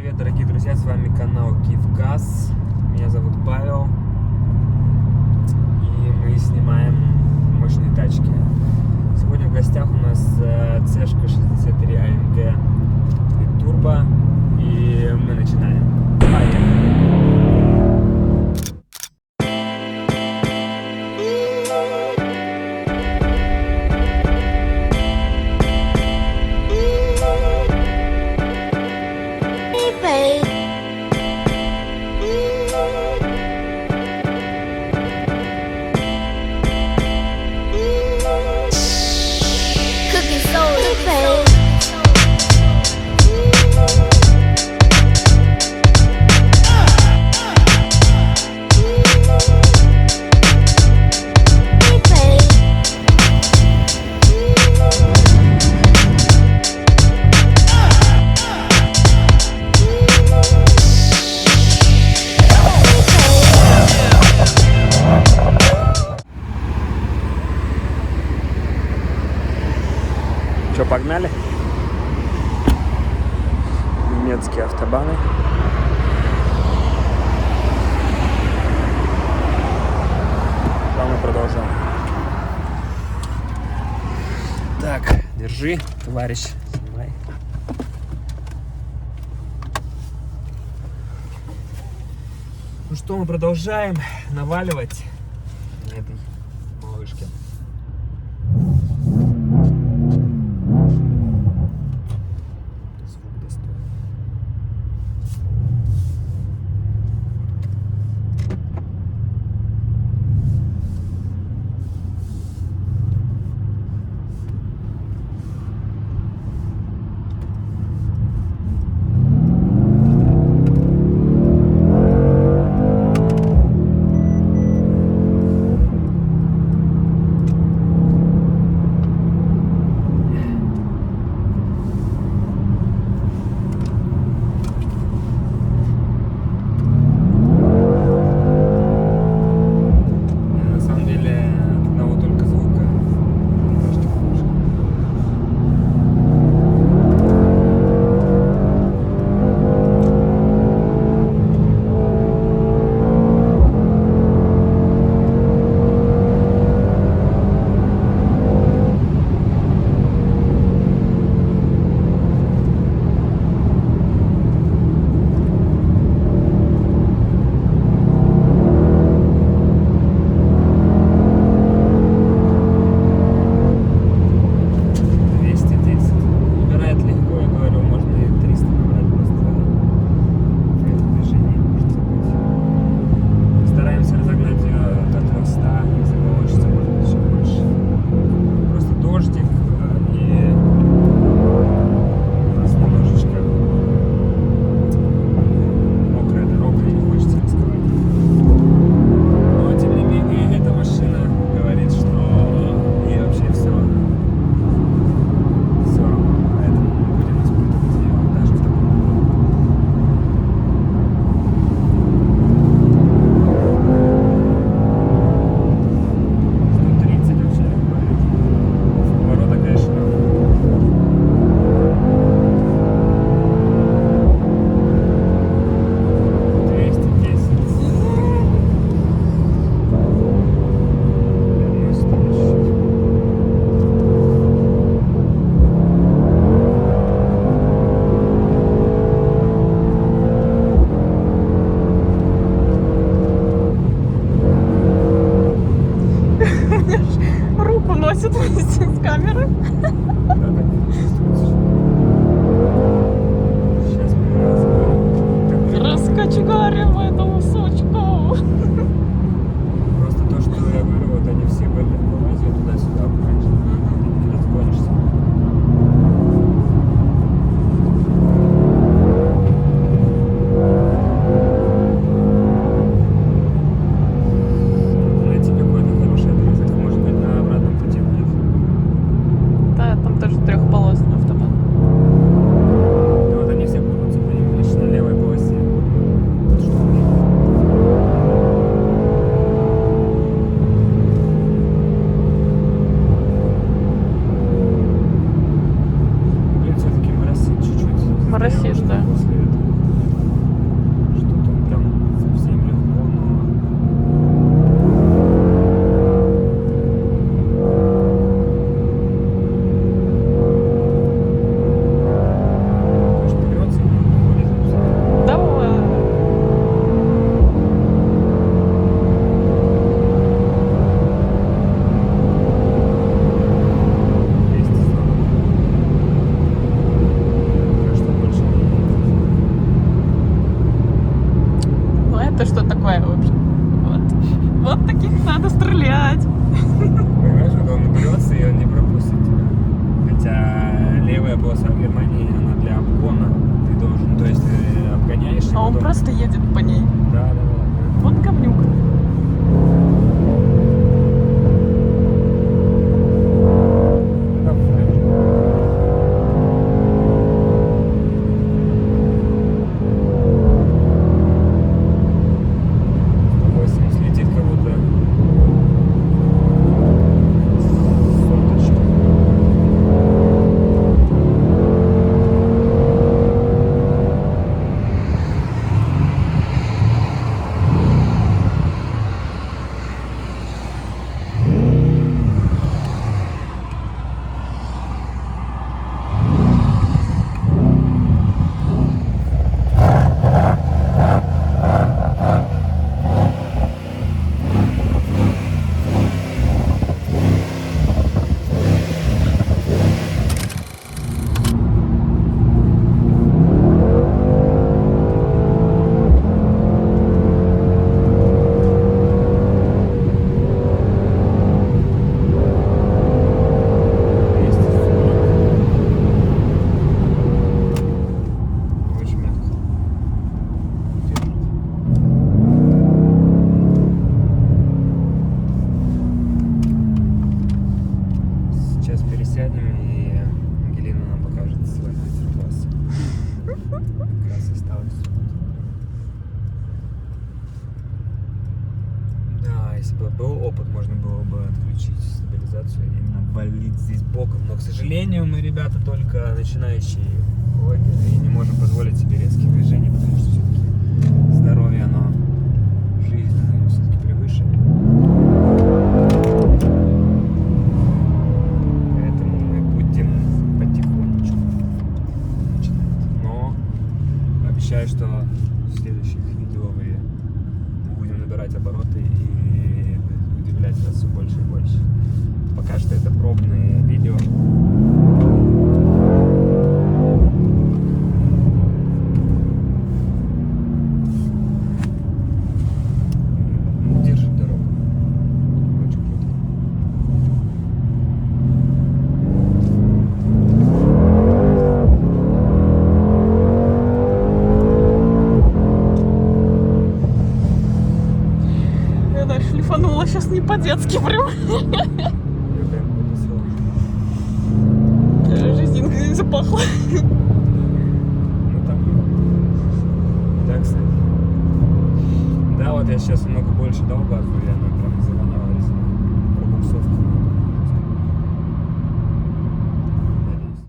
Привет, дорогие друзья, с вами канал Киевгаз. Меня зовут Павел. И мы снимаем мощные тачки. Сегодня в гостях у нас C-шка 63 AMG Turbo. И мы начинаем. Поехали! Что, погнали? Немецкие автобаны. Мы продолжаем. Так, держи, товарищ. Снимай. Ну что, мы продолжаем наваливать на этой малышке. Вместе с камерой. Сейчас мы раскочегарим эту сучку. Просто то, что я говорю, вот они все были в Азии туда-сюда, понимаешь? Не разгонишься. Найти какой-то хороший отрезок, может быть, на обратном пути будет. Да, там тоже трехполосный автобан. И вот они все будут, понимаешь, на левой полосе. Что у них? Блин, все-таки моросит чуть-чуть. Моросит, да. После этого. первая полоса в Германии, она для обгона. Ты должен, ну, то есть ты обгоняешь. и А он потом- просто едет по ней. Да, да, да. Вот говнюк. Да, правильно. Летит как будто соточка. Очень мягко. Сейчас пересядем, и Ангелина нам покажет свой мастер-класс. Как раз осталось. Да, если бы был опыт, можно было бы отключить стабилизацию и именно валить здесь боком. Но, к сожалению, мы, ребята, только начинающие блогеры и не можем позволить себе резких движений, потому что все-таки здоровье, оно жизненное все-таки превыше. Поэтому мы будем потихонечку начинать. Но обещаю, что в следующих видео мы будем набирать обороты и удивлять вас все больше и больше. Пока что это пробные видео. Держит дорогу. Очень круто. Я шлифанула сейчас не по-детски прям. Я прям выписал. Резинкой запахло. Ну так. Да, кстати. Да, вот я сейчас немного больше дал газу, и она прям завоняла резину. Пробуксовку. Надеюсь.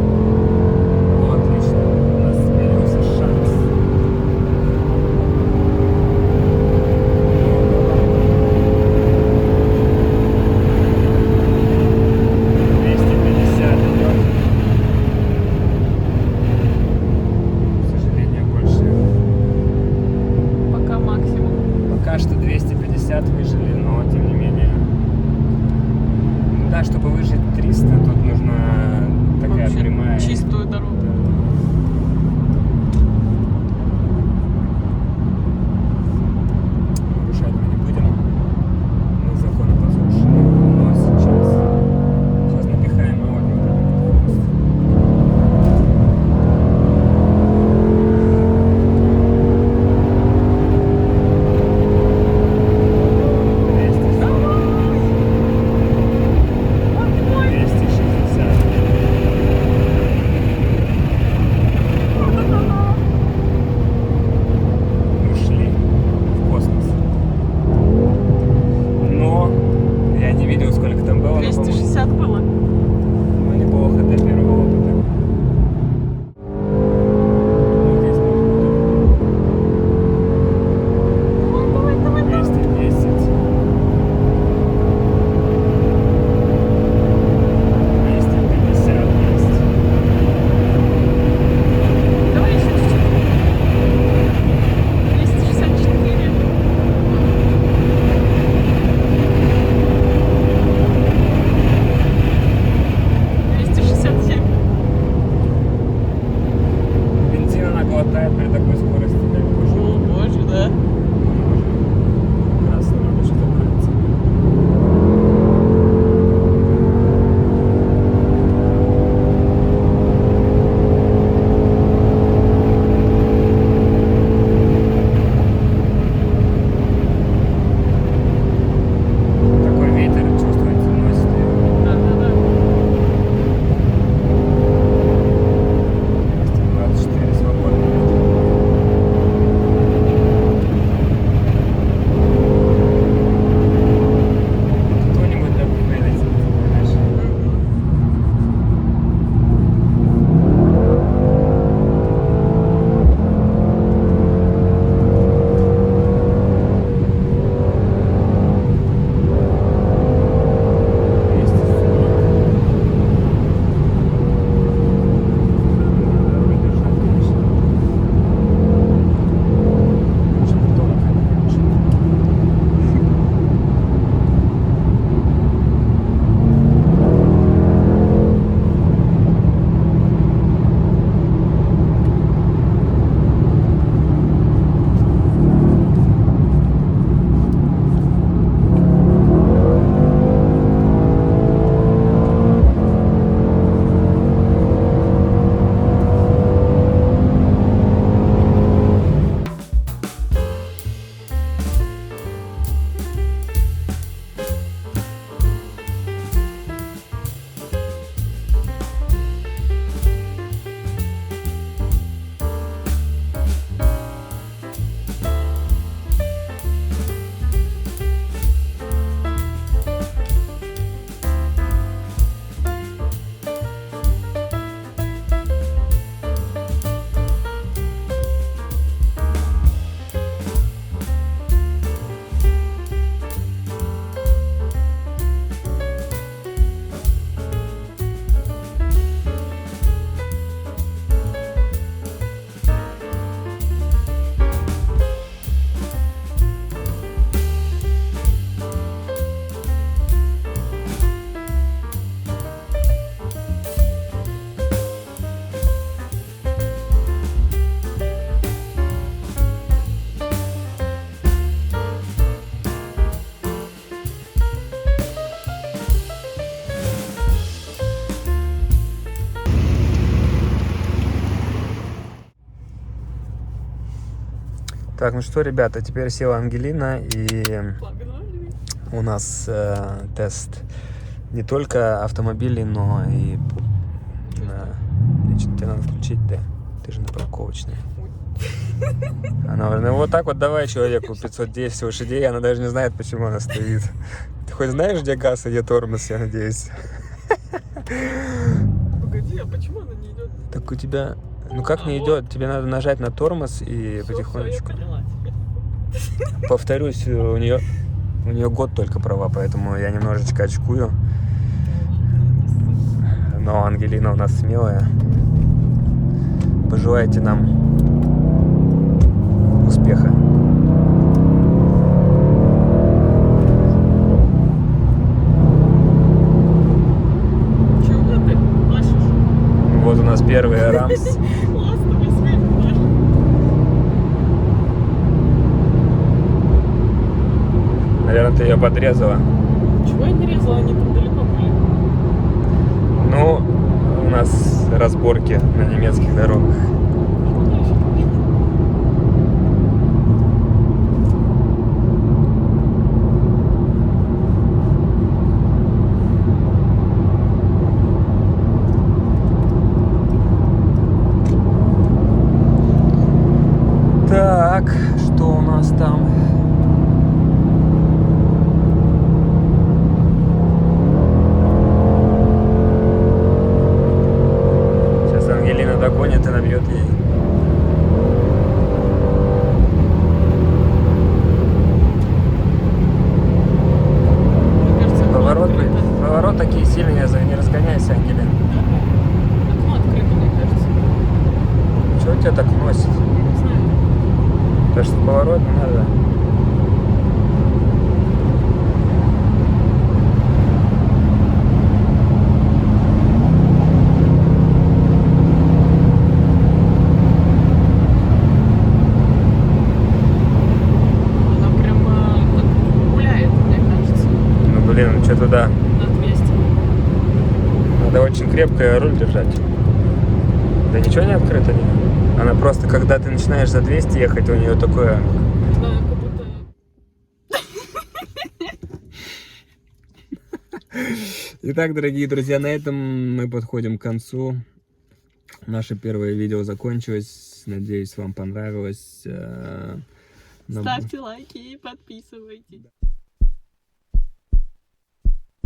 О, отлично. У нас появился шанс. К сожалению, больше. Пока максимум. Пока что 250 выжили, но тем не менее. Да, чтобы выжить 300, тут нужна такая Вообще прямая. чистую дорогу. Нарушать мы не будем. Мы законопослушные, но сейчас напихаем его вот этот хвост. Так, ну что, ребята, теперь села Ангелина, и Погнали. у нас тест не только автомобилей, но и... Значит, тебе надо включить, да? Ты же на парковочной. Она говорит, ну вот так вот давай человеку 510 лошадей, она даже не знает, почему она стоит. Ты хоть знаешь, где газ, а где тормоз, я надеюсь? Погоди, а почему она не идет? Так у тебя... Ну как не А, идет? Тебе надо нажать на тормоз и Всё, потихонечку. я поняла тебя. Повторюсь, у нее год только права, поэтому я немножечко очкую. Но Ангелина у нас смелая. Пожелайте нам успеха. Чего ты машешь? Вот у нас первый рамс. Ластовый свет машешь. Наверное, ты ее подрезала. Чего я не резала, они там далеко были. Ну, у нас разборки на немецких дорогах. Так, что у нас там? Сейчас Ангелина догонит и набьет ей. Мне кажется, Поворот, открыто. поворот такие сильные, не разгоняйся, Ангелина. Окно открыто, мне кажется. Чего тебя так носит? Не знаю. Потому что поворот не надо. Она прямо так гуляет, мне кажется, Ну блин, что туда? на 200. Надо очень крепко руль держать. Да ничего не открыто, не? Она просто, когда ты начинаешь за 200 ехать, у нее такое... Да, как будто... Итак, дорогие друзья, на этом мы подходим к концу. Наше первое видео закончилось. Надеюсь, вам понравилось. Ставьте лайки и подписывайтесь.